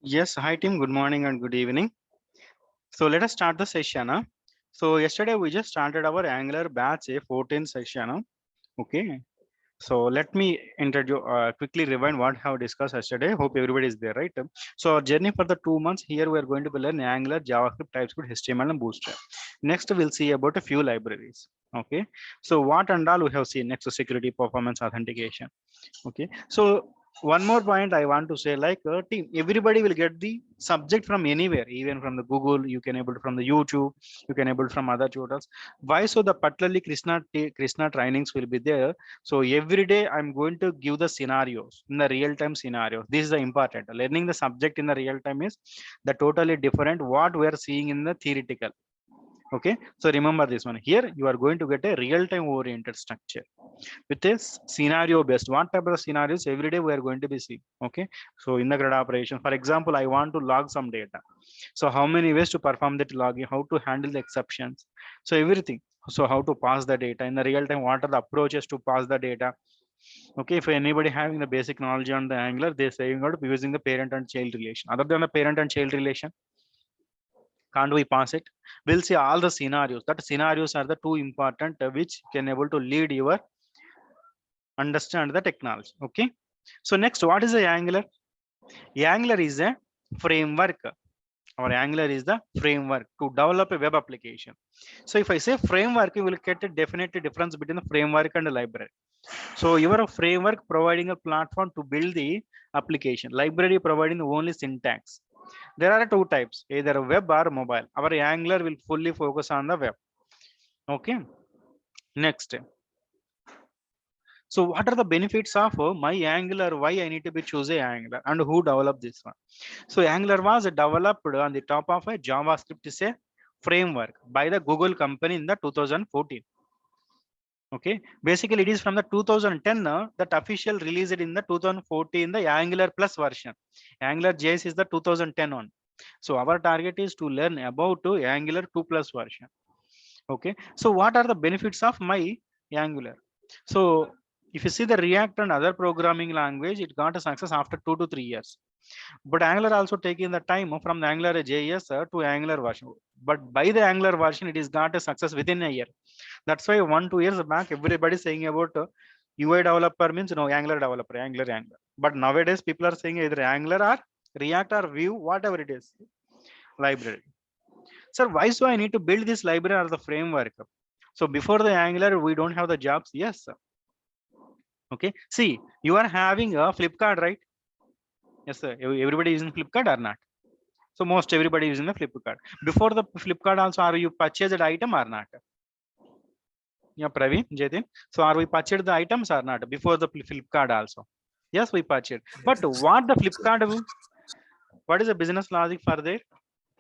Yes, hi team. Good morning and good evening. So let us start the session. So yesterday we just started our Angular batch a 14 session. Okay. So let me introduce quickly rewind what I have discussed yesterday. Hope everybody is there, right? So our journey for the 2 months here we are going to be learn Angular, JavaScript, TypeScript, HTML, and Bootstrap. Next we'll see about a few libraries. Okay. So what and all we have seen next to security, performance, authentication. Okay, so one more point I want to say, like team, everybody will get the subject from anywhere, even from the Google. You can able to from the YouTube, you can able from other tutors. Why? So the particularly Krishna trainings will be there. So every day I'm going to give the scenarios in the real time scenario. This is the important learning the subject in the real time is the totally different what we are seeing in the theoretical. Okay, so remember this one here. You are going to get a real time oriented structure with this scenario based. What type of scenarios every day we are going to be seeing. Okay, so in the grid operation, for example, I want to log some data. So how many ways to perform that logging, how to handle the exceptions, so everything. So how to pass the data in the real time, what are the approaches to pass the data. Okay, if anybody having the basic knowledge on the Angular, they're saying out using the parent and child relation. Other than the parent and child relation, can't we pass it? We'll see all the scenarios. That scenarios are the two important which can able to lead your understand the technology. Okay, so next, what is the Angular? Angular is a framework. Our Angular is the framework to develop a web application. So if I say framework, you will get a definite difference between the framework and the library. So you are a framework providing a platform to build the application, library providing only syntax. There are two types, either web or mobile. Our Angular will fully focus on the web. Okay, next, so what are the benefits of my Angular? Why I need to be choose a Angular and who developed this one? So Angular was developed on the top of a JavaScript is a framework by the Google company in the 2014. Okay, basically it is from the 2010 that official released in the 2014 the Angular Plus version. Angular JS is the 2010 one. So our target is to learn about to Angular 2 plus version. Okay, so what are the benefits of my Angular? So if you see the React and other programming language, it got a success after 2 to 3 years. But Angular also taking the time from the Angular JS to Angular version. But by the Angular version, it is got a success within a year. That's why 1 2 years back, everybody saying about UI developer means no Angular developer, Angular. But nowadays, people are saying either Angular or React or Vue, whatever it is, library. Sir, why so I need to build this library or the framework? So before the Angular, we don't have the jobs. Yes, sir. Okay. See, you are having a Flipkart, right? Yes, sir. Everybody is in Flipkart or not? So most everybody is in the Flipkart. Before the Flipkart also, are you purchased item or not? Yeah, Praveen, Jatin. So are we purchased the items or not before the Flipkart also? Yes, we purchased. But what the Flipkart do? What is the business logic for there?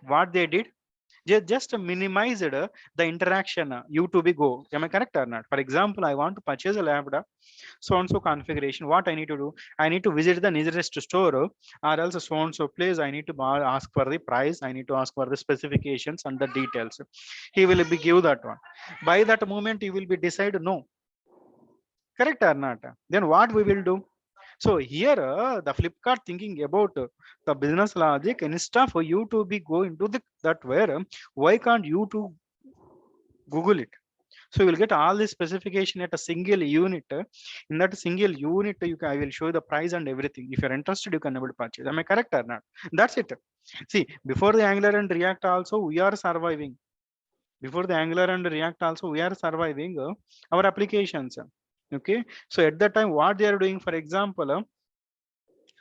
What they did? They just minimized the interaction. You to be go. Am I correct or not? For example, I want to purchase a Lambda so and so configuration. What I need to do? I need to visit the nearest store or else so and so place. I need to ask for the price. I need to ask for the specifications and the details. He will be give that one. By that moment, you will be decide no, correct or not. Then what we will do? So here the Flipkart thinking about the business logic, instead for you to be go into the that where why can't you to Google it? So you will get all the specification at a single unit. In that single unit, you can, I will show you the price and everything. If you're interested, you can able to purchase. Am I correct or not? That's it. See, before the Angular and React also, we are surviving. Before the Angular and React also, we are surviving our applications. Okay. So at that time, what they are doing, for example,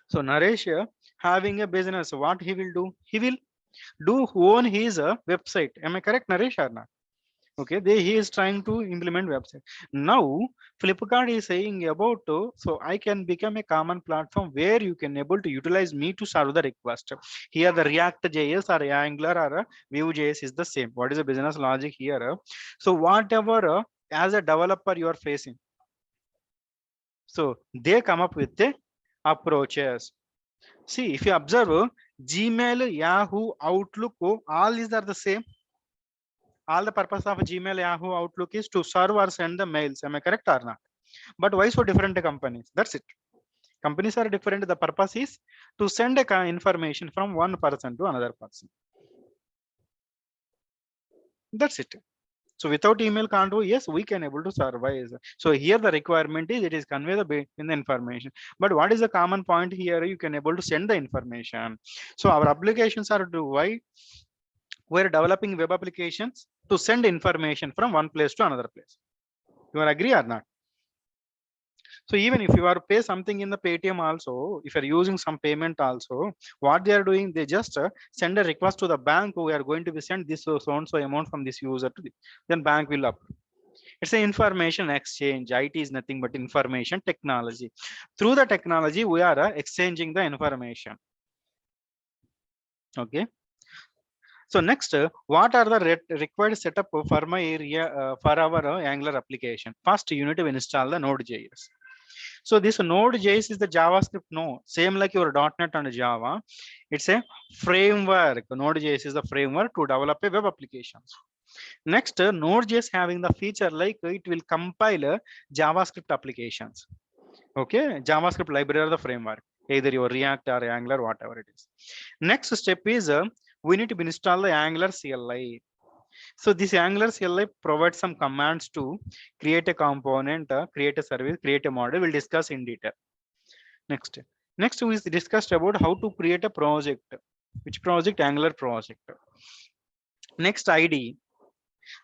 so Naresh having a business, what he will do? He will do own his website. Am I correct, Naresh or not? Okay, he is trying to implement website. Now Flipkart is saying about so I can become a common platform where you can able to utilize me to serve the request. Here the React JS or Angular or Vue JS is the same. What is the business logic here? So whatever as a developer you are facing, so they come up with the approaches. See, if you observe Gmail, Yahoo, Outlook, all these are the same. All the purpose of Gmail, Yahoo, Outlook is to serve or send the mails. Am I correct or not? But why so different companies? That's it. Companies are different. The purpose is to send a information from one person to another person. That's it. So without email can't do, yes, we can able to survive. So here the requirement is it is convey in the information. But what is the common point here? You can able to send the information. So our applications are to why we're developing web applications to send information from one place to another place. You are agree or not? So even if you are pay something in the Paytm also, if you're using some payment also, what they are doing, they just send a request to the bank. We are going to be send this so and so amount from this user to the, then bank will approve. It's an information exchange. IT is nothing but information technology. Through the technology, we are exchanging the information. Okay. So next, what are the required setup for my area for our Angular application? First, you need to install the Node.js. So this Node.js is the JavaScript. No, same like your .NET and Java. It's a framework. Node.js is the framework to develop a web applications. Next, Node.js having the feature like it will compile JavaScript applications. Okay, JavaScript library or the framework, either your React or Angular, whatever it is. Next step is we need to install the Angular CLI. So this Angular CLI provides some commands to create a component, create a service, create a model. We'll discuss in detail. Next we discussed about how to create a project. Which project? Angular project. Next, ID.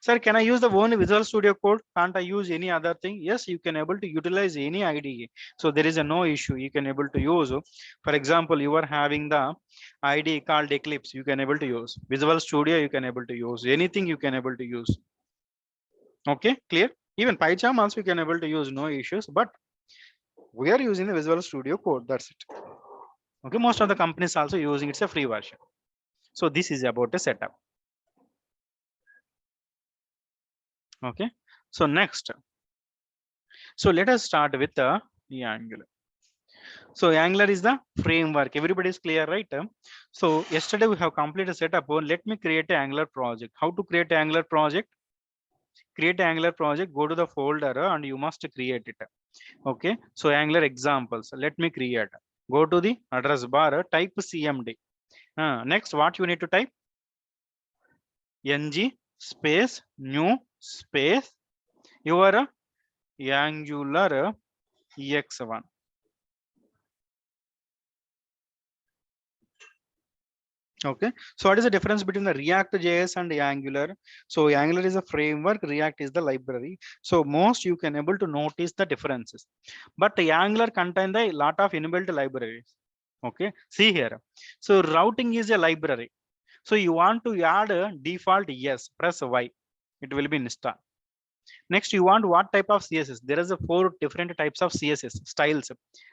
Sir, can I use the only Visual Studio Code? Can't I use any other thing? Yes, you can able to utilize any IDE. So there is a no issue. You can able to use. For example, you are having the IDE called Eclipse. You can able to use Visual Studio. You can able to use anything. You can able to use. Okay, clear. Even PyCharm also you can able to use, no issues. But we are using the Visual Studio Code. That's it. Okay, most of the companies also using it's a free version. So this is about the setup. Okay, so next. So let us start with the Angular. So Angular is the framework. Everybody is clear, right? So yesterday we have completed setup. Let me create an Angular project. How to create an Angular project? Create an Angular project. Go to the folder and you must create it. Okay. So Angular examples. Let me create. Go to the address bar. Type CMD. Next, what you need to type? ng space new space your Angular ex1. Okay, so what is the difference between the React JS and the Angular? So Angular is a framework, React is the library. So most you can able to notice the differences. But the Angular contains a lot of inbuilt libraries. Okay, see here. So routing is a library. So you want to add a default yes, press Y. It will be installed. Next, you want what type of CSS? There is a 4 different types of CSS styles.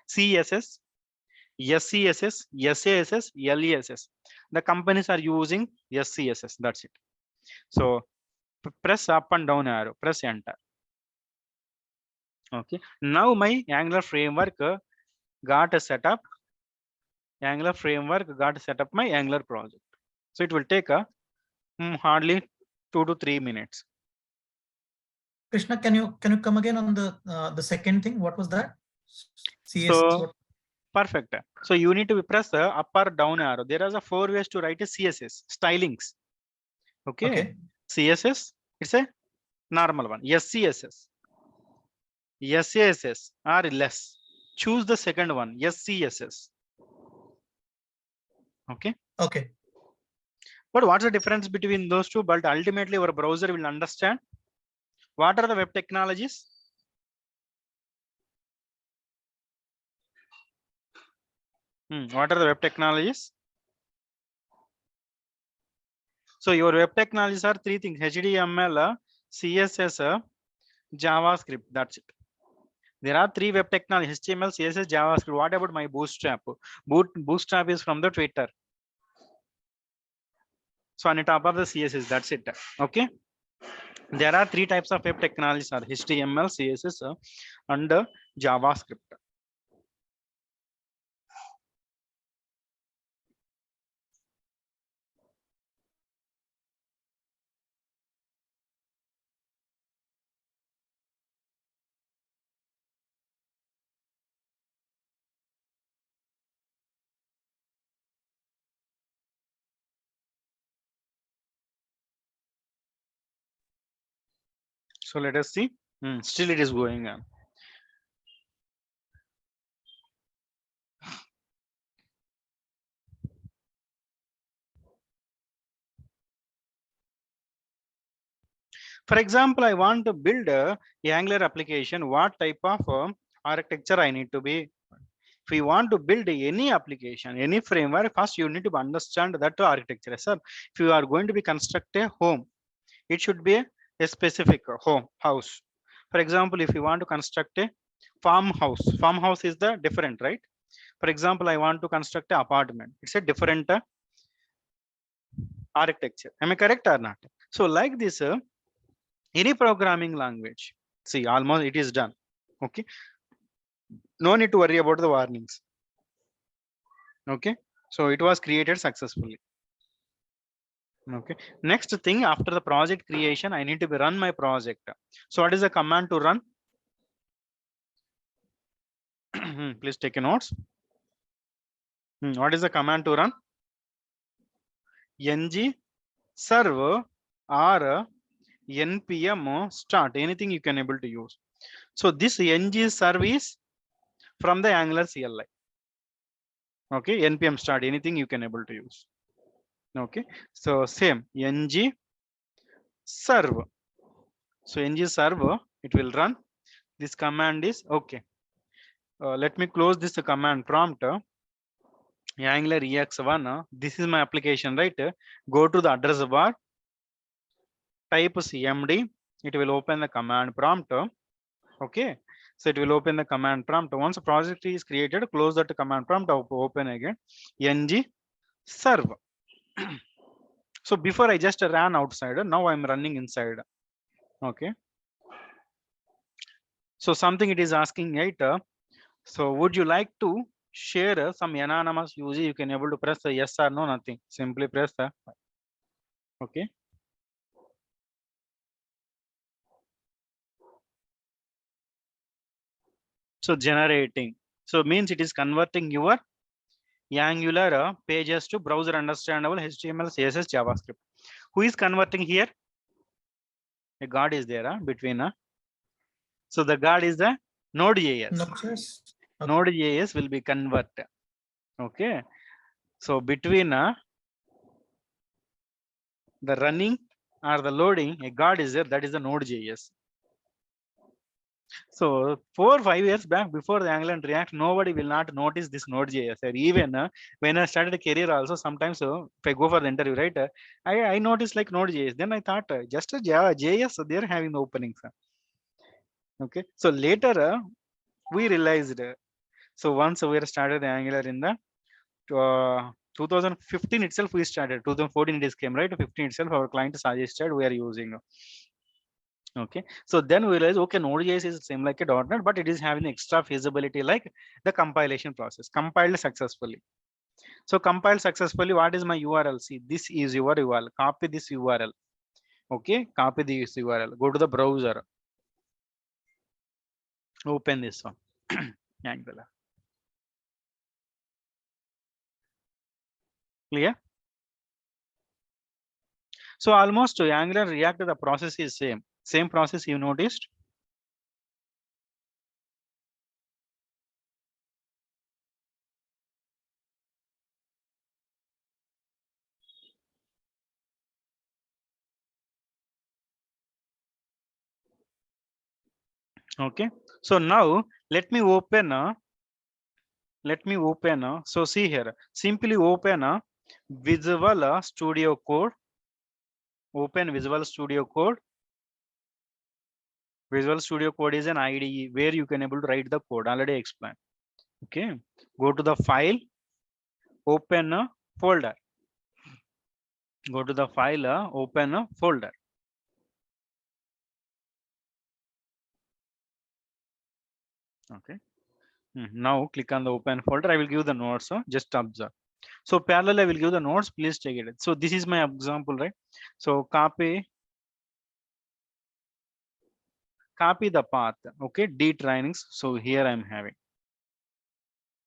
CSS, SCSS, SASS, LESS. The companies are using SCSS. That's it. So press up and down arrow, press enter. Okay. Now my Angular framework got a setup. Angular framework got set up my Angular project. So it will take a hardly 2 to 3 minutes. Krishna, can you come again on the second thing? What was that? CSS. So perfect. So you need to press the up or down arrow. There are 4 ways to write a CSS stylings. Okay. CSS, it's a normal one. SCSS, SASS or less. Choose the second one, SCSS. Okay. Okay. But what's the difference between those two? But ultimately, our browser will understand. What are the web technologies? What are the web technologies? So your web technologies are 3 things: HTML, CSS, JavaScript. That's it. There are 3 web technologies: HTML, CSS, JavaScript. What about my Bootstrap? Bootstrap is from the Twitter. So on the top of the CSS, that's it. Okay. There are 3 types of web technologies: are HTML, CSS, and JavaScript. So let us see. Still it is going on. For example, I want to build a Angular application. What type of architecture I need to be? If you want to build any application, any framework, first you need to understand that architecture. Sir, if you are going to be construct a home, it should be a specific home house. For example, if you want to construct a farmhouse is the different, right? For example, I want to construct an apartment. It's a different architecture. Am I correct or not? So like this, any programming language, see, almost it is done. Okay, no need to worry about the warnings. Okay, so it was created successfully. Okay, next thing, after the project creation, I need to be run my project. So what is the command to run? Please take a notes. What is the command to run? Ng serve or npm start, anything you can able to use. So this ng service from the Angular CLI. Okay, npm start, anything you can able to use. Okay, so same ng serve. So ng serve, it will run. This command is okay. Let me close this command prompt. Angular ex1. This is my application, right? Go to the address bar, type cmd. It will open the command prompt. Okay, so it will open the command prompt. Once a project is created, close that command prompt, open again. Ng serve. So before I just ran outside, now I'm running inside. Okay, so something it is asking, right? So would you like to share some anonymous user? You can able to press the yes or no, nothing. Simply press the okay. So generating. So means it is converting your Angular pages to browser understandable HTML, CSS, JavaScript. Who is converting here? A God is there between. So the God is the Node.js. Node.js. Okay. Node.js will be convert. Okay. So between the running or the loading, a God is there. That is the Node.js. So 4-5 years back, before the Angular and React, nobody will not notice this Node.js. Even when I started a career, also sometimes if I go for the interview, right, I noticed like Node.js. Then I thought just a Java JS, they're having the openings. Okay, so later we realized. So once we started the Angular in the 2015 itself, we started. 2014 it is came, right? 15 itself, our client suggested we are using. Okay, so then we realize, okay, Node.js is same like a .NET, but it is having extra feasibility like the compilation process. Compiled successfully. So compiled successfully, what is my URL? See, this is your URL. Copy this URL. Okay, copy this URL. Go to the browser. Open this one. Angular. Clear? So almost Angular React, the process is same. Same process you noticed. Okay, so now let me open so see here, simply open a Visual Studio Code. Open Visual Studio Code. Visual Studio Code is an IDE where you can able to write the code. Already explained. Okay, go to the file, open a folder. Go to the file, open a folder. Okay, now click on the open folder. I will give the notes. Just observe. So parallel, I will give the notes. Please take it. So this is my example, right? So copy the path. Okay, D trainings. So here I'm having.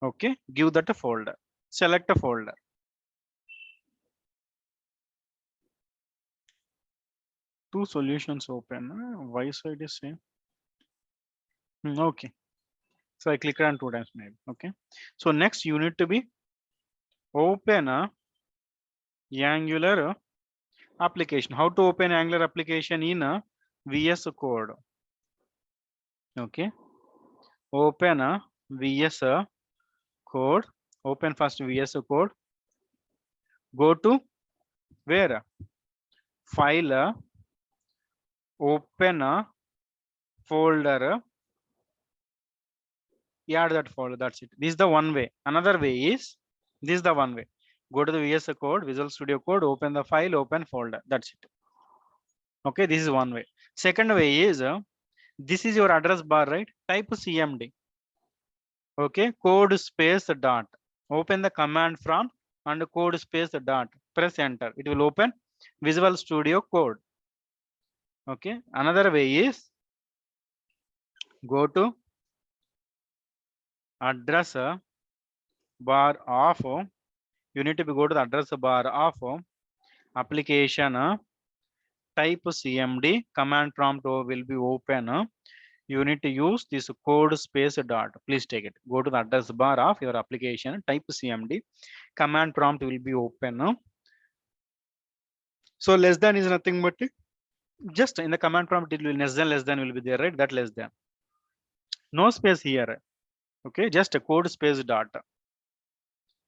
Okay, give that a folder. Select a folder. Two solutions open. Y side is same. Okay. So I click on two times maybe. Okay. So next you need to be open a Angular application. How to open Angular application in a VS Code? Okay. Open a VS Code. Open first VS Code. Go to where? File. Open a folder. Add that folder. That's it. This is the one way. Another way is this is the one way. Go to the VS Code, Visual Studio Code, open the file, open folder. That's it. Okay, this is one way. Second way is this is your address bar, right? Type CMD. Okay, code space dot. Open the command prompt and code space dot. Press enter. It will open Visual Studio Code. Okay, another way is go to address bar of. You need to go to the address bar of application. Type CMD. Command prompt will be open. You need to use this code space dot. Please take it. Go to the address bar of your application. Type CMD. Command prompt will be open. So less than is nothing but just in the command prompt it will less than will be there, right? That less than. No space here. Okay, just a code space dot.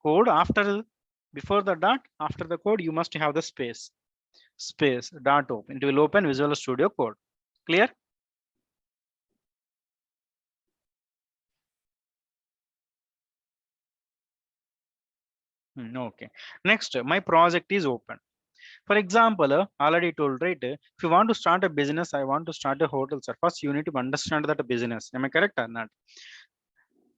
Code after before the dot, after the code you must have the space. Space dot open. It will open Visual Studio Code. Clear? Okay. Next, my project is open. For example, already told, right? If you want to start a business, I want to start a hotel, sir. First, you need to understand that business. Am I correct or not?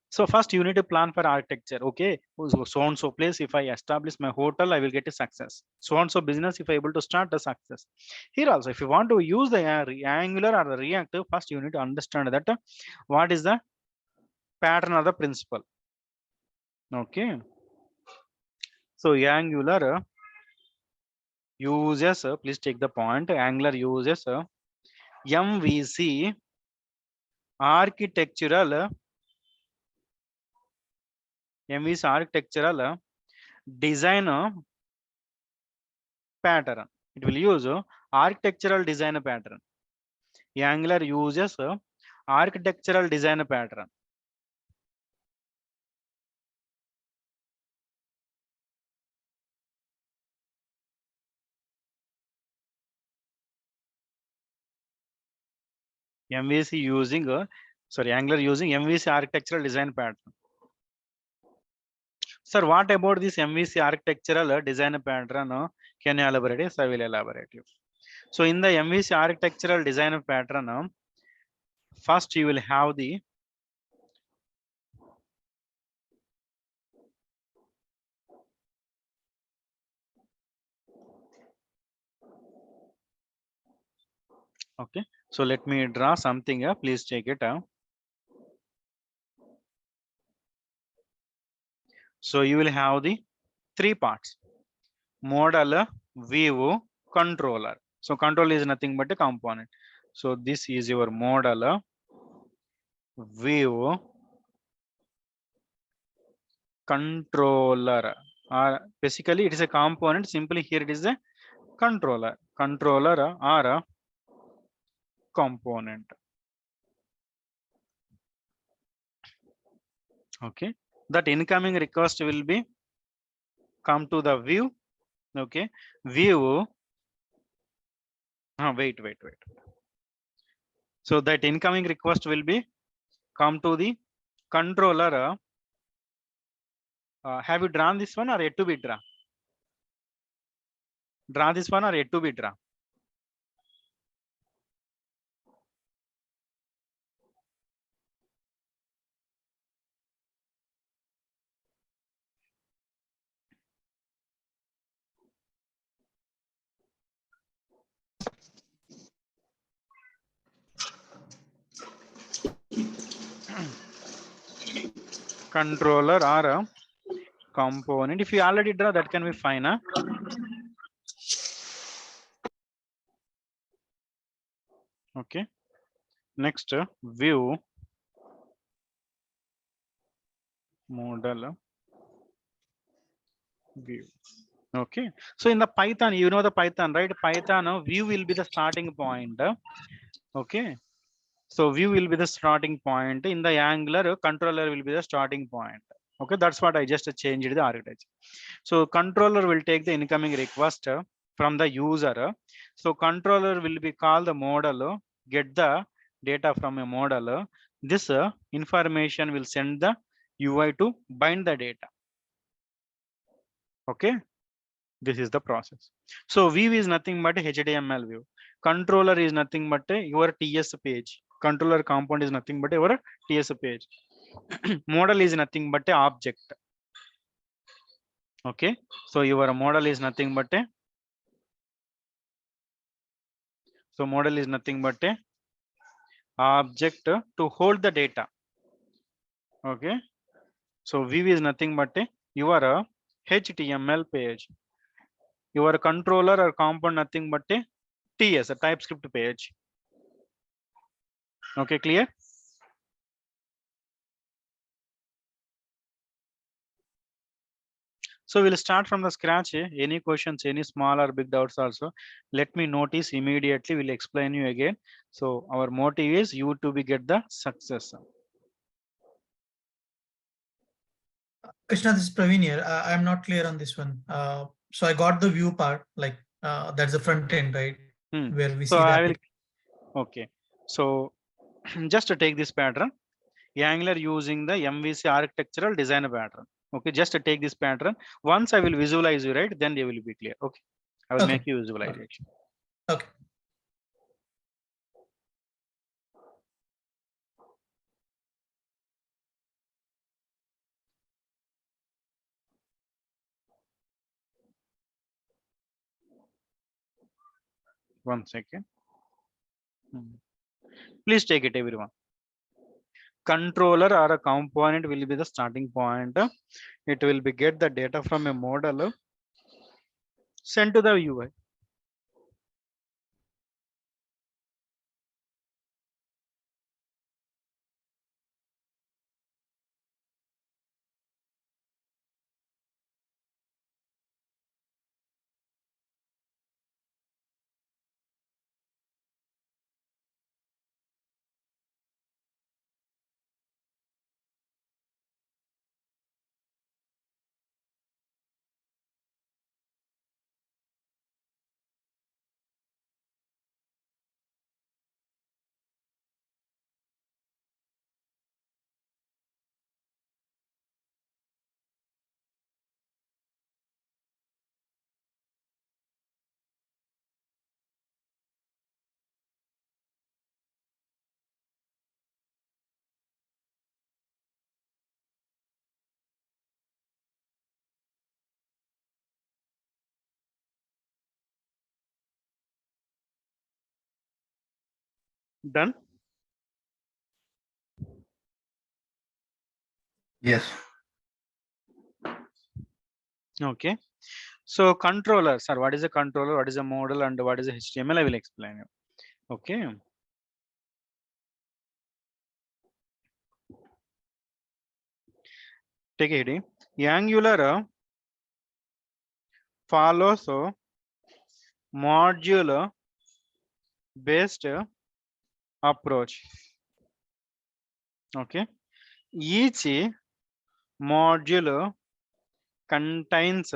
So first, you need to plan for architecture. Okay, so and so place. If I establish my hotel, I will get a success. So and so business, if I able to start a success. Here also, if you want to use the Angular or the React, first you need to understand that what is the pattern or the principle. Okay. So Angular uses, please take the point. Angular uses MVC architectural design pattern. It will use architectural design pattern. Angular uses architectural design pattern. MVC using Angular using MVC architectural design pattern. Sir, what about this MVC architectural design pattern? Can you elaborate? Yes, I will elaborate you. So in the MVC architectural design pattern, first you will have the okay. So let me draw something. Please check it out. So you will have the three parts: model, view, controller. So controller is nothing but a component. So this is your model, view, controller. Basically it is a component. Simply here it is a controller. Controller or a component. Okay. That incoming request will be come to the view. Okay. View. Wait. So that incoming request will be come to the controller. Have you drawn this one or yet to be drawn? Draw this one or yet to be drawn? Controller or a component. If you already draw, that can be fine. Okay, next view model view. Okay, so in the Python, you know the Python, right? Python view will be the starting point. Okay, so view will be the starting point. In the Angular, controller will be the starting point. Okay, that's what I just changed the architecture. So controller will take the incoming request from the user. So controller will be called the model, get the data from a model. This information will send the UI to bind the data. Okay, this is the process. So view is nothing but a HTML view. Controller is nothing but your TS page. Controller component is nothing but your TS page. Model is nothing but a object. Okay, so your model is nothing but a model is nothing but a object to hold the data. Okay, so view is nothing but a your HTML page. Your controller or component nothing but a TS, a TypeScript page. Okay, clear? So we'll start from the scratch. Any questions, any small or big doubts also, let me notice immediately. We'll explain you again. So our motive is you to be get the success. Krishna, this is Praveen here. I'm not clear on this one. So I got the view part, like that's the front end, right? Where we So see the I will. application. Okay. So just to take this pattern, Angular using the MVC architectural design pattern. Okay, just to take this pattern. Once I will visualize you, right? Then they will be clear. Okay, I will Okay. make you visualization. Okay. One second. Please take it, everyone. Controller or a component will be the starting point. It will be get the data from a model sent to the UI. Done. Yes. Okay. So controller, sir, what is a controller? What is a model? And what is a HTML? I will explain you. Okay. Take it. Angular follows module based approach. Okay. Each module contains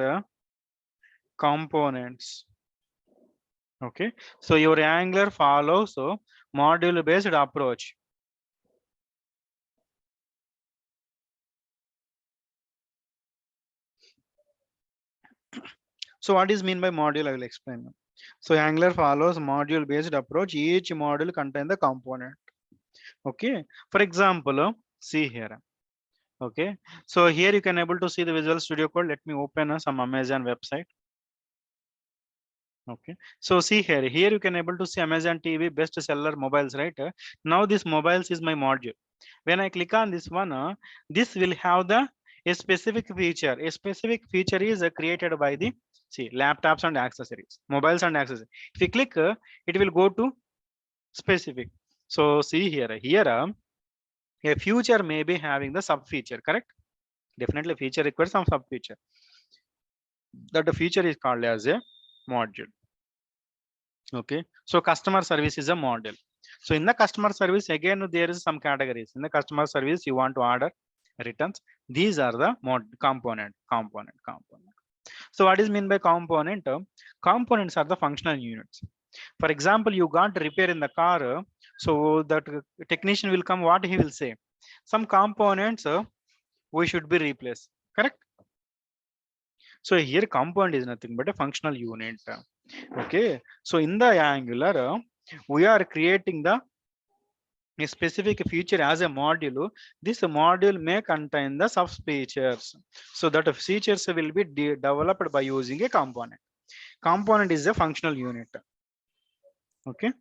components. Okay. So your Angular follows module based approach. So what is mean by module? I will explain. So Angular follows module based approach. Each module contains the component. Okay. For example, see here. Okay. So here you can able to see the Visual Studio Code. Let me open some Amazon website. Okay. So see here. Here you can able to see Amazon TV best seller mobiles, right? Now this mobiles is my module. When I click on this one, this will have the a specific feature. A specific feature is created by the see laptops and accessories, mobiles and accessories. If you click, it will go to specific. So see here a feature may be having the sub feature, correct? Definitely feature requires some sub feature. That the feature is called as a module. Okay, so customer service is a model. So in the customer service, again there is some categories. In the customer service, you want to order returns. These are the component. So what is mean by component? Components are the functional units. For example, you got repair in the car, so that technician will come. What he will say? Some components we should be replaced. Correct. So here component is nothing but a functional unit. Okay. So in the Angular, we are creating the a specific feature as a module. This module may contain the sub features. So that features will be developed by using a component. Component is a functional unit. Okay.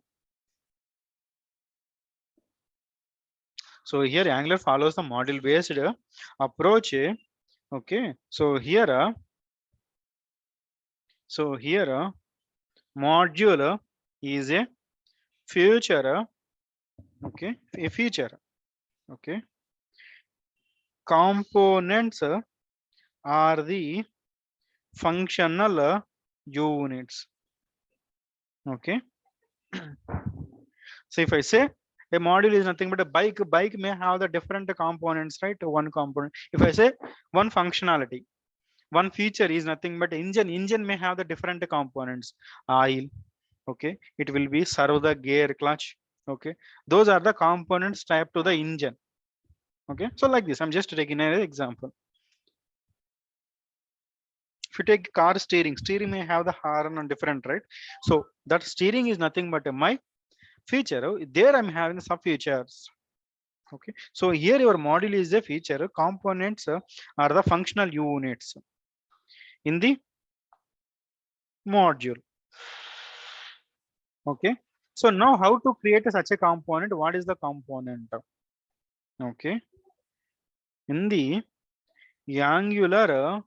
So here Angular follows the module based approach. Okay. So here module is a feature. Okay, a feature. Okay, components are the functional units. Okay, so if I say a module is nothing but a bike may have the different components, right? One component. If I say one functionality, one feature is nothing but engine may have the different components. Oil, okay, it will be servo, the gear, clutch. Okay, those are the components type to the engine. Okay, so like this, I'm just taking an example. If you take car steering may have the horn and different, right? So that steering is nothing but my feature. There I'm having some features. Okay, so here your module is a feature. Components are the functional units in the module. Okay, so now how to create such a component? What is the component? Okay, in the Angular,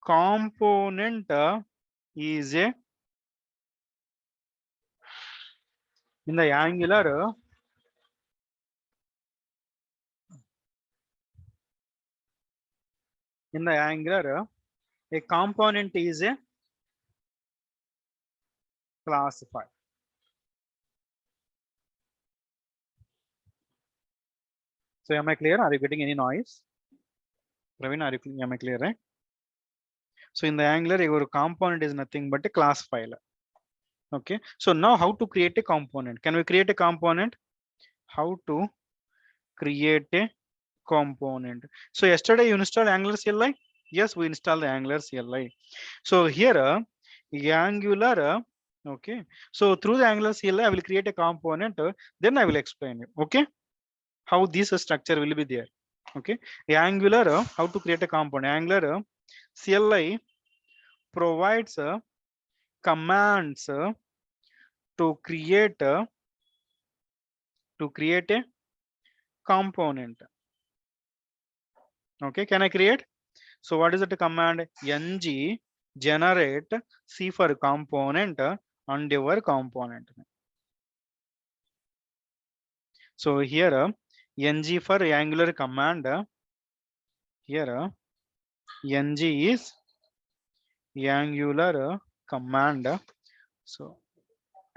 component is a in the Angular a component is a classified. So am I clear? Are you getting any noise? Praveen, am I clear, right? So in the Angular, your component is nothing but a class file. Okay. So now how to create a component? Can we create a component? How to create a component? So yesterday you installed Angular CLI? Yes, we installed the Angular CLI. So here, Angular, okay. So through the Angular CLI, I will create a component. Then I will explain you. Okay. How this structure will be there. Okay. Angular, how to create a component? Angular CLI provides commands to create a component. Okay, can I create? So what is the command? Ng generate C for component and your component. So here ng for Angular command. Here ng is Angular command. So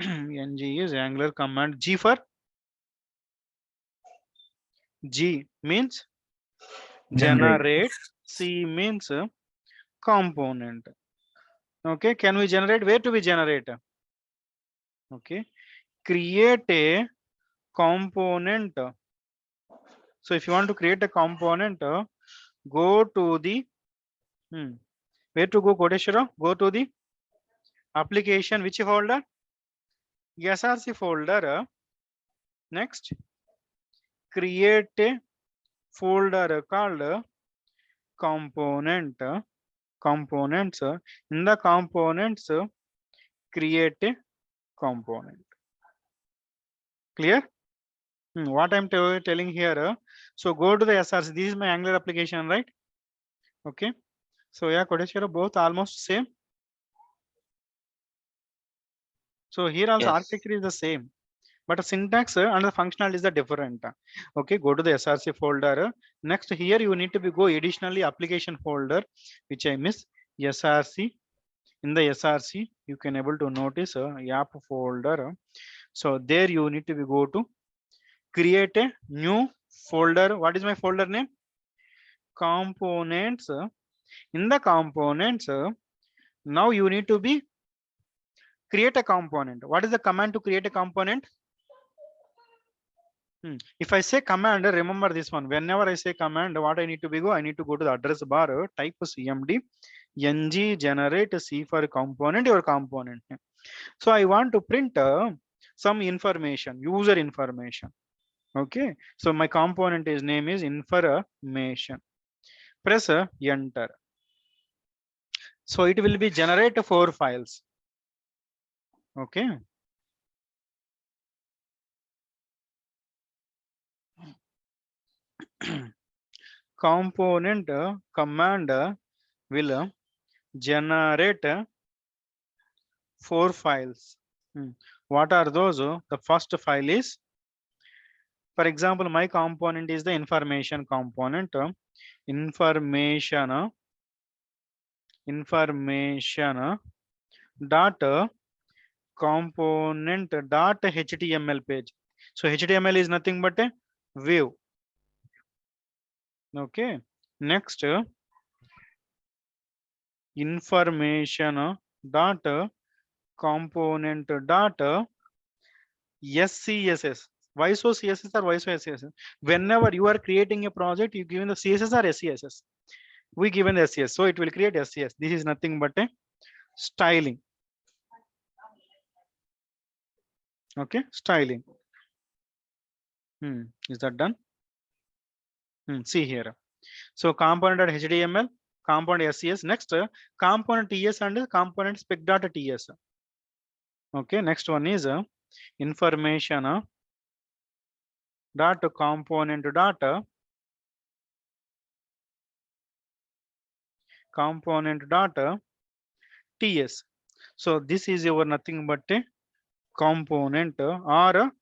ng is Angular command. G for G means generate. C means component. Okay, can we generate? Where to be generate? Okay, create a component. So if you want to create a component, go to the where to go, Kodeshwara? Go to the application. Which folder? SRC folder. Next, create a folder called component. Components. In the components, create a component. Clear? What I'm telling here. So go to the SRC. This is my Angular application, right? Okay. So yeah, Kodeshwara, both almost same. So here also architecture is the same. but the syntax and the functional is the different. Okay, go to the src folder. Next here you need to be go additionally application folder, which I miss. Src, in the src you can able to notice app folder. So there you need to be go to create a new folder. What is my folder name? Components. In the components, now you need to be create a component. What is the command to create a component? If I say command, remember this one. Whenever I say command, what I need to be go? I need to go to the address bar, type cmd ng generate c for component, your component name. So I want to print some information, user information. Okay, so my component is name is information. Press enter. So it will be generate 4 files. Okay. Component command will generate 4 files. What are those? The first file is, for example, my component is the information component. Information dot component dot html page. So html is nothing but a view. Okay, next information dot component dot scss. Why so css or why so scss? Whenever you are creating a project, you given the css or scss. We given the scss, so it will create scss. This is nothing but a styling. Okay, styling. Is that done? See here. So component html, component scss. Next component ts and component spec dot ts. Okay, next one is information dot component dot component dot ts. So this is your nothing but a component or a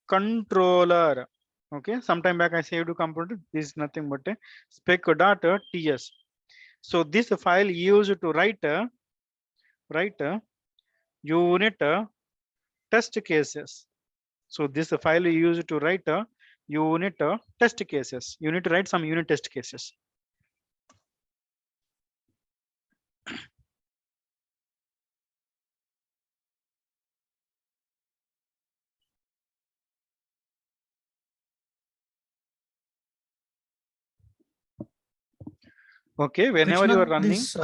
controller. Okay, sometime back I saved to component. This is nothing but a spec dot ts. So this file used to write unit test cases. So this file used to write unit test cases. You need to write some unit test cases. Okay, whenever you are Krishna, running. this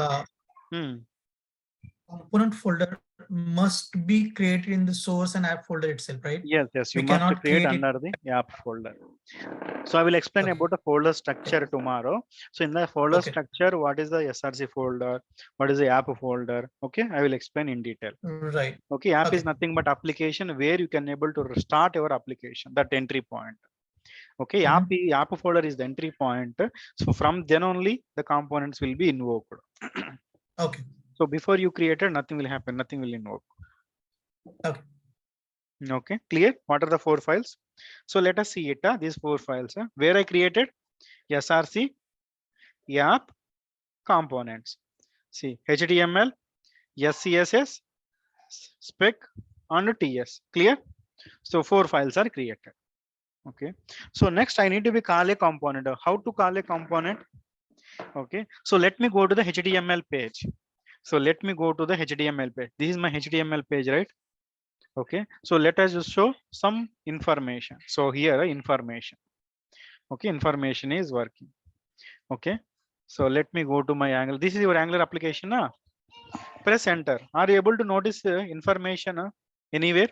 component folder must be created in the source and app folder itself, right? Yes, yes, you We must cannot create create it. under the app folder. So I will explain Okay. about the folder structure tomorrow. So in the folder Okay. structure, what is the src folder? What is the app folder? Okay, I will explain in detail. Right. Okay, app Okay. is nothing but application where you can able to start your application, that entry point. Okay, app folder is the entry point. So from then only the components will be invoked. Okay. So before you created, nothing will happen, nothing will invoke. Okay. Okay, clear? What are the 4 files? So let us see it. These 4 files where I created src app components. See html, scss, spec and ts. Clear? So 4 files are created. Okay, so next I need to be call a component. How to call a component? Okay, so let me go to the html page. So let me go to the html page. This is my html page, right? Okay, so let us just show some information. So here information. Okay, information is working. Okay, so let me go to my Angular. This is your Angular application. Press enter. Are you able to notice information anywhere?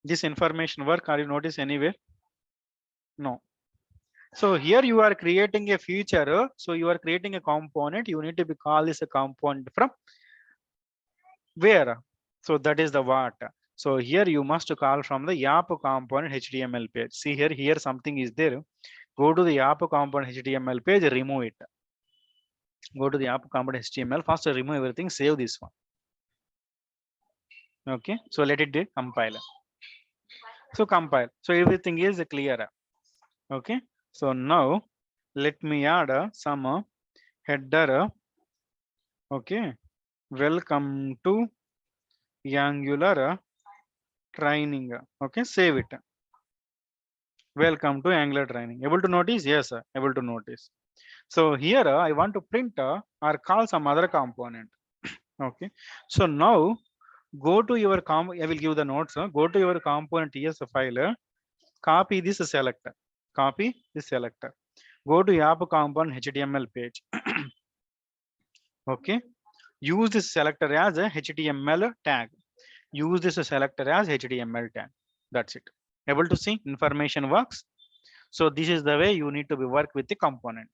This information work, are you notice anywhere? No. So here you are creating a feature. So you are creating a component. You need to be call this a component from where? So that is the what. So here you must call from the app component HTML page. See here something is there. Go to the app component HTML page, remove it. Go to the app component HTML, first remove everything, save this one. Okay, so let it compile. So compile. So everything is clear. Okay, so now let me add some header. Okay, welcome to Angular training. Okay, save it. Welcome to Angular training. Able to notice? Yes, sir. Able to notice. So here I want to print or call some other component. Okay, so now go to your I will give the notes. Go to your component ES file. Copy this selector. Copy this selector. Go to app component HTML page. Okay, use this selector as a HTML tag. Use this selector as HTML tag. That's it. Able to see information works. So this is the way you need to be work with the component.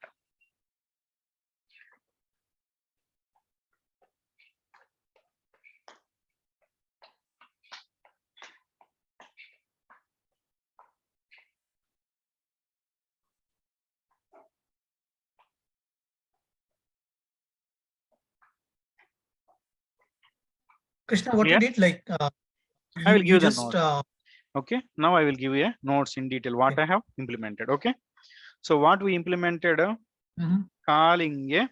Krishna, what you Clear? did, like I will you give the just notes. Okay, now I will give you a notes in detail what I have implemented. Okay, so what we implemented, calling a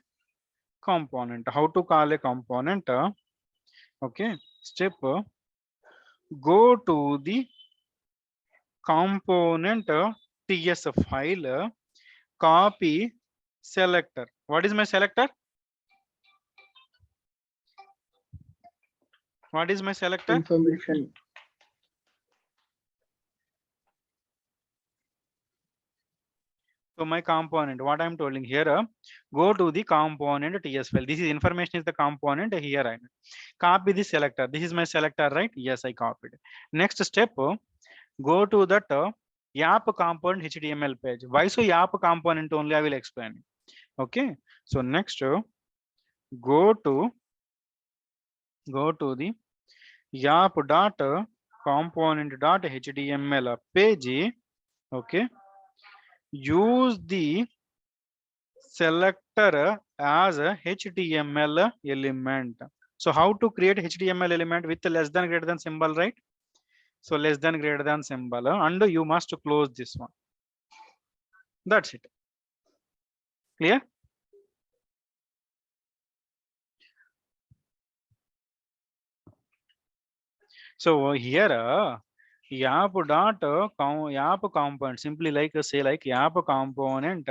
component. How to call a component? Okay, step, go to the component TS file, copy selector. What is my selector? What is my selector? Information. So my component, what I'm telling here, go to the component TS file. This is information is the component here. I copy the selector. This is my selector, right? Yes, I copied. Next step, go to that app component HTML page. Why so app component only? I will explain. Okay. So next, go to the app dot component dot HTML page. Okay. Use the selector as a HTML element. So how to create HTML element with less than greater than symbol, right? So less than greater than symbol, and you must close this one. That's it. Clear? So here app dot app component, simply like say like app component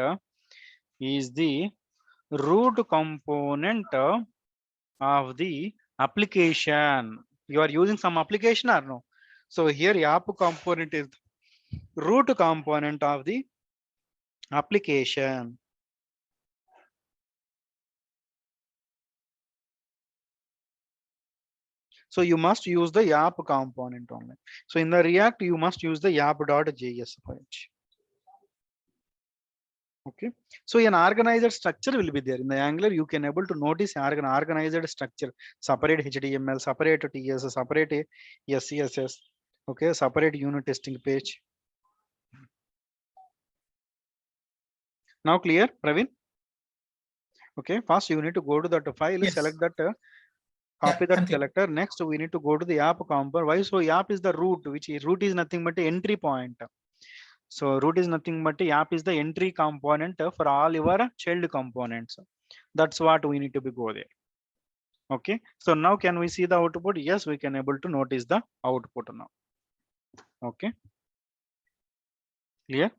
is the root component of the application. You are using some application or no? So here app component is root component of the application. So you must use the app component only. So in the React, you must use the app.js file. Okay. So an organized structure will be there in the Angular. You can able to notice an organized structure, separate HTML, separate TS, separate SCSS. Okay, separate unit testing page. Now clear, Praveen? Okay, first you need to go to that file, Yes. select that, copy Yeah, that I'm clear. selector. Next, we need to go to the app component. Why? So app is the root, which is root is nothing but the entry point. So root is nothing but the app is the entry component for all your child components. That's what we need to be go there. Okay. So now can we see the output? Yes, we can able to notice the output now. Okay. Clear?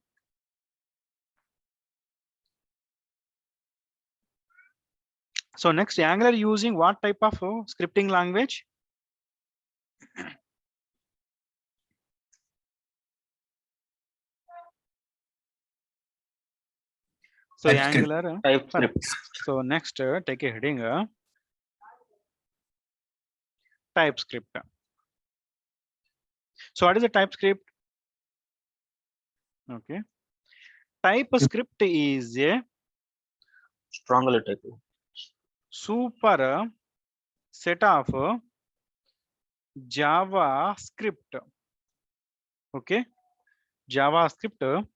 So next, Angular using what type of scripting language? So TypeScript. Angular. TypeScript. So next, take a heading, TypeScript. So what is a TypeScript? Okay. TypeScript is a Strongly type. super set of JavaScript. Okay. JavaScript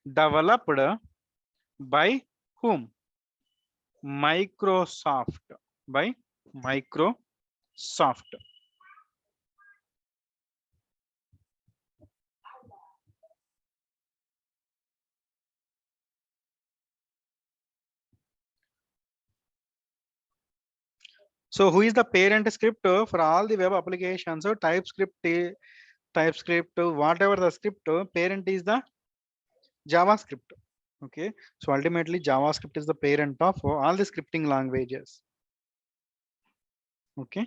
developed by whom? Microsoft. By Microsoft. So who is the parent script for all the web applications? So TypeScript, whatever the script, parent is the JavaScript. Okay, so ultimately JavaScript is the parent of all the scripting languages. Okay.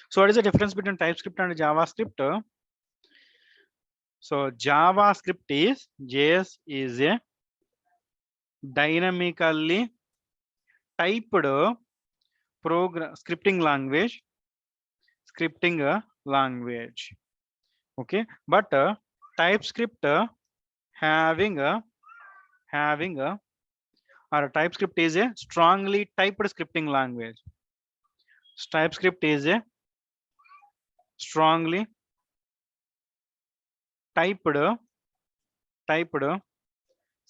So what is the difference between TypeScript and JavaScript? So JavaScript is JS is a dynamically typed program scripting language. Okay, but TypeScript having a or TypeScript is a strongly typed scripting language. TypeScript is a strongly typed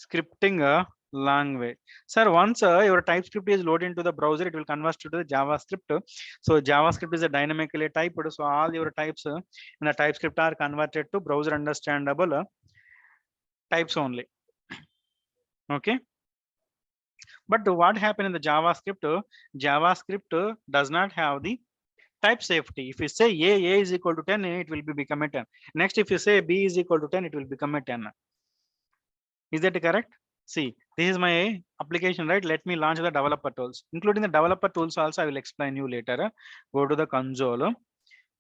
scripting language. Sir, once your TypeScript is loaded into the browser, it will convert to the JavaScript. So JavaScript is a dynamically typed. So all your types in the TypeScript are converted to browser understandable types only. Okay. But what happened in the JavaScript? JavaScript does not have the type safety. If you say A is equal to 10, it will become a 10. Next, if you say B is equal to 10, it will become a 10. Is that correct? See, this is my application, right? Let me launch the developer tools. Including the developer tools also, I will explain you later. Go to the console.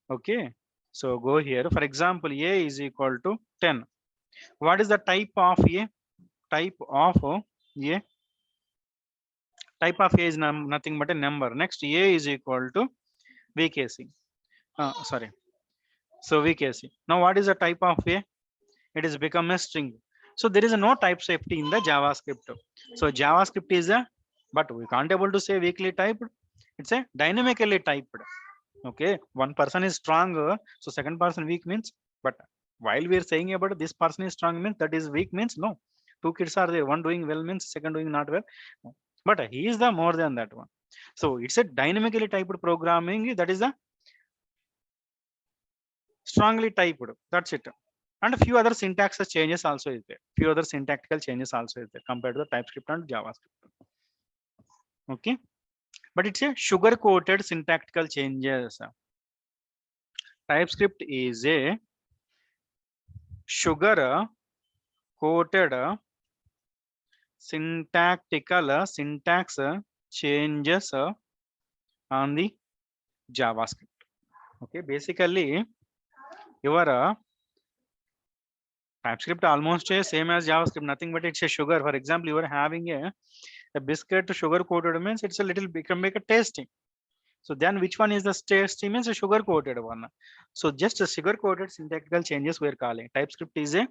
Okay. So go here. For example, A is equal to 10. What is the type of A? Type of A. Type of A is nothing but a number. Next, A is equal to VKC. Sorry. So VKC. Now, what is the type of A? It is become a string. So there is no type safety in the JavaScript. So JavaScript is a, but we can't able to say weakly typed. It's a dynamically typed. Okay, one person is strong, so second person weak means. But while we are saying about this person is strong means that is weak means no. Two kids are there. One doing well means second doing not well. But he is the more than that one. So it's a dynamically typed programming. That is a strongly typed. That's it. And a few other syntax changes also is there. Few other syntactical changes also is there compared to the TypeScript and JavaScript. Okay, but it's a sugar coated syntactical changes. TypeScript is a sugar coated syntax changes on the JavaScript. Okay, basically your TypeScript almost same as JavaScript, nothing but it's a sugar. For example, you are having a biscuit sugar coated means it's a little become make a tasty. So then which one is the tasty means a sugar coated one. So just a sugar coated syntactical changes we're calling. TypeScript is a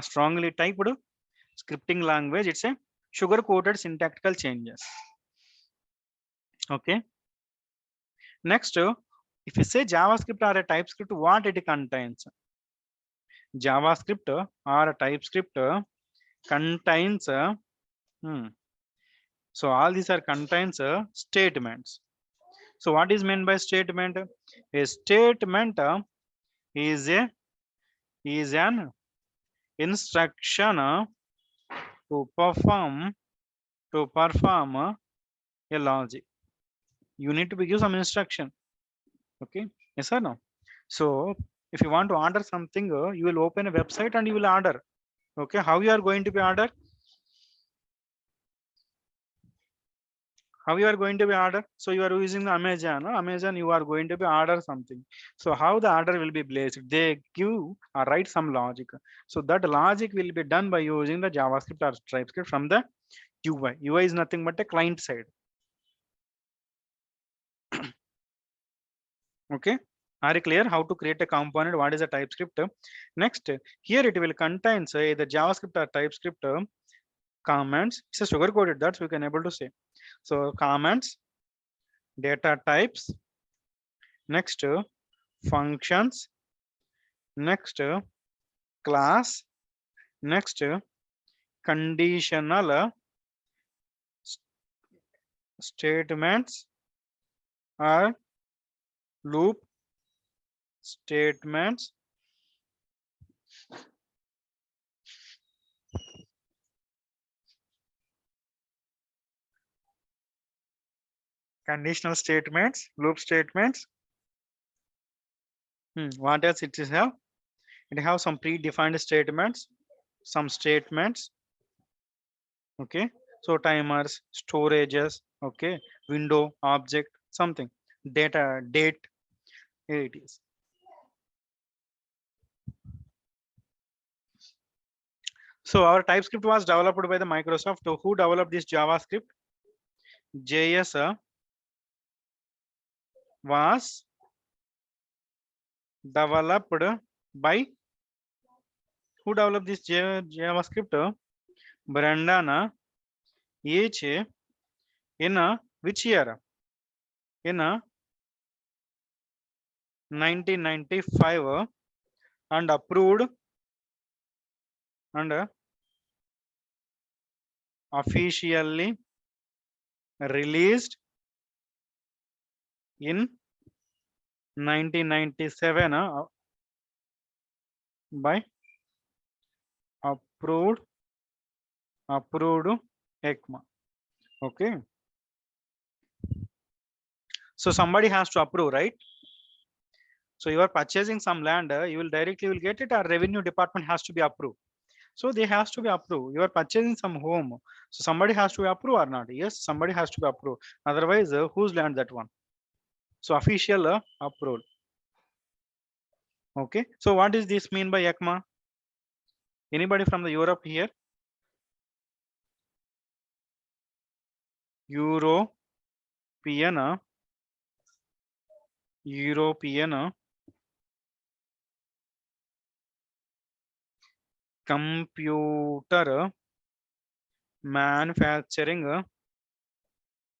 strongly typed scripting language. It's a sugar coated syntactical changes. Okay. Next, if you say JavaScript or a TypeScript, what it contains? JavaScript or a TypeScript contains so all these are contains statements. So what is meant by statement? A statement is an instruction to perform a logic. You need to give some instruction. Okay, yes or no? So if you want to order something, you will open a website and you will order. Okay, how you are going to be order? How you are going to be order? So you are using the Amazon. Amazon, you are going to be order something. So how the order will be placed? They give or write some logic. So that logic will be done by using the JavaScript or TypeScript from the UI. UI is nothing but a client side. Okay. Are you clear how to create a component? What is a TypeScript? Next, here it will contain either JavaScript or TypeScript comments. It's a sugar coded, that's we can able to say. So comments, data types, next functions, next class, next conditional statements are loop statements conditional statements, loop statements. What else it is have? It have some predefined statements, some statements. Okay, so timers, storages, okay, window, object, something, data, date. Here it is. So our TypeScript was developed by the Microsoft. So who developed this JavaScript? JS was developed by who developed this JavaScript? Brandon H in which year? In 1995 and approved and officially released in 1997 by approved ECMA. Okay, so somebody has to approve, right? So you are purchasing some land, you will directly will get it, or revenue department has to be approved. So they has to be approved. You are purchasing some home, so somebody has to approve or not? Yes, somebody has to be approved. Otherwise, whose land that one? So official approval. Okay. So what does this mean by ECMA? Anybody from the Europe here? European computer manufacturing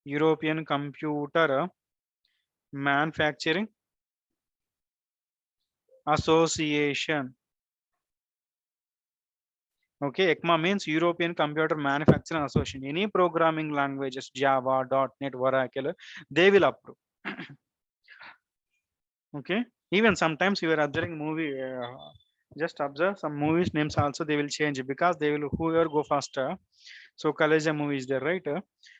European computer manufacturing association. Okay, ECMA means European Computer Manufacturing Association. Any programming languages, Java, .NET, Oracle, they will approve. Okay, even sometimes you are observing movie, just observe some movies names also they will change because they will whoever go faster. So Kaleja movie is there, right?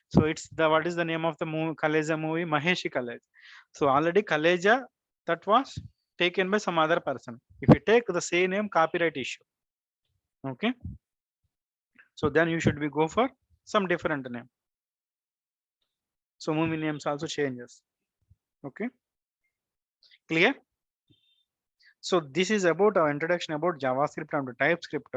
So it's the what is the name of the movie? Kaleja movie, Maheshi Kaleja. So already Kaleja that was taken by some other person. If you take the same name, copyright issue. Okay, so then you should be go for some different name. So movie names also changes. Okay, clear? So this is about our introduction about JavaScript and TypeScript.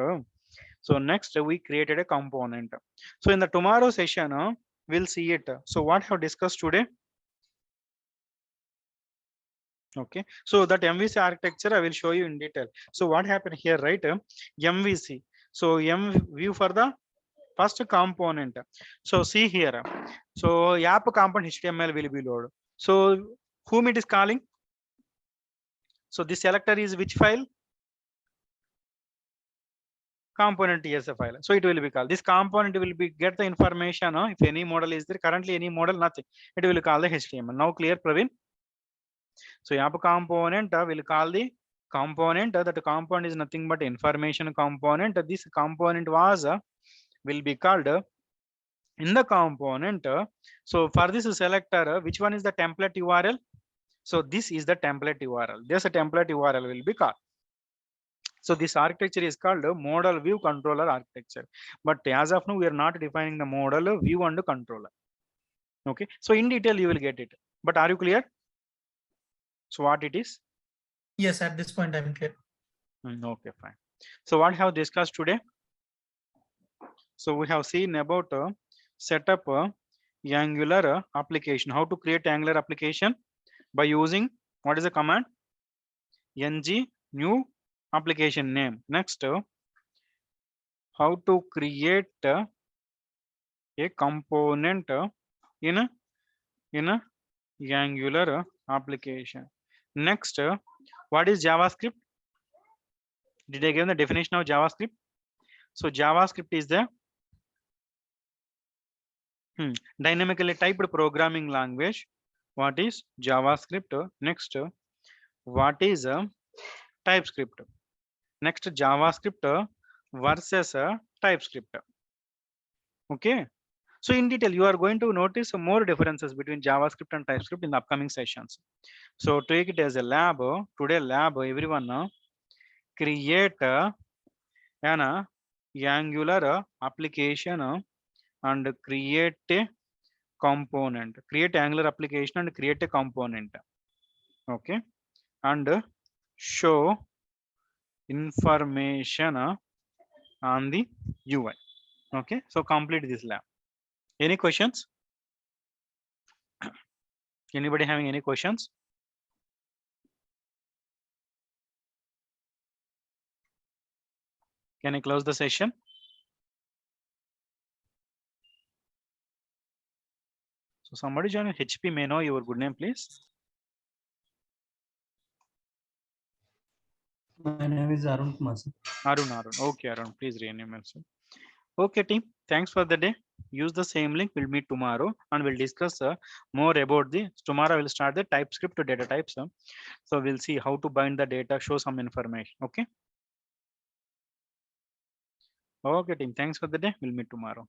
So next we created a component. So in the tomorrow session, we'll see it. So what have discussed today? Okay, so that MVC architecture I will show you in detail. So what happened here, right? MVC. So M view for the first component. So see here. So app component HTML will be loaded. So whom it is calling? So this selector is which file? Component TSA file. So it will be called. This component will be get the information. If any model is there, currently any model, nothing. It will call the HTML. Now clear, Praveen? So app component will call the component. That component is nothing but information component. This component was will be called in the component. So for this selector, which one is the template URL? So this is the template URL. There's a template URL will be called. So this architecture is called model view controller architecture. But as of now, we are not defining the model view and controller. Okay. So in detail, you will get it. But are you clear? So what it is? Yes, at this point I'm clear. Okay, fine. So what have discussed today? So we have seen about set up Angular application. How to create Angular application by using what is the command? Ng new application name. Next, how to create a component in a Angular application. Next, what is JavaScript? Did I give the definition of JavaScript? So JavaScript is the Dynamically typed programming language. What is JavaScript? Next, what is TypeScript? Next, JavaScript versus TypeScript. Okay. So in detail, you are going to notice more differences between JavaScript and TypeScript in the upcoming sessions. So take it as a lab. Today lab, everyone create an Angular application and create a component. Create Angular application and create a component. Okay. And show information on the UI. Okay. So complete this lab. Any questions? Anybody having any questions? Can I close the session? So somebody join HP, may know your good name, please. My name is Arun Kumar. Arun. Okay, Arun, please rename yourself. Okay, team. Thanks for the day. Use the same link. We'll meet tomorrow and we'll discuss more about the. Tomorrow we'll start the TypeScript to data types. So we'll see how to bind the data, show some information. Okay. Okay, team. Thanks for the day. We'll meet tomorrow.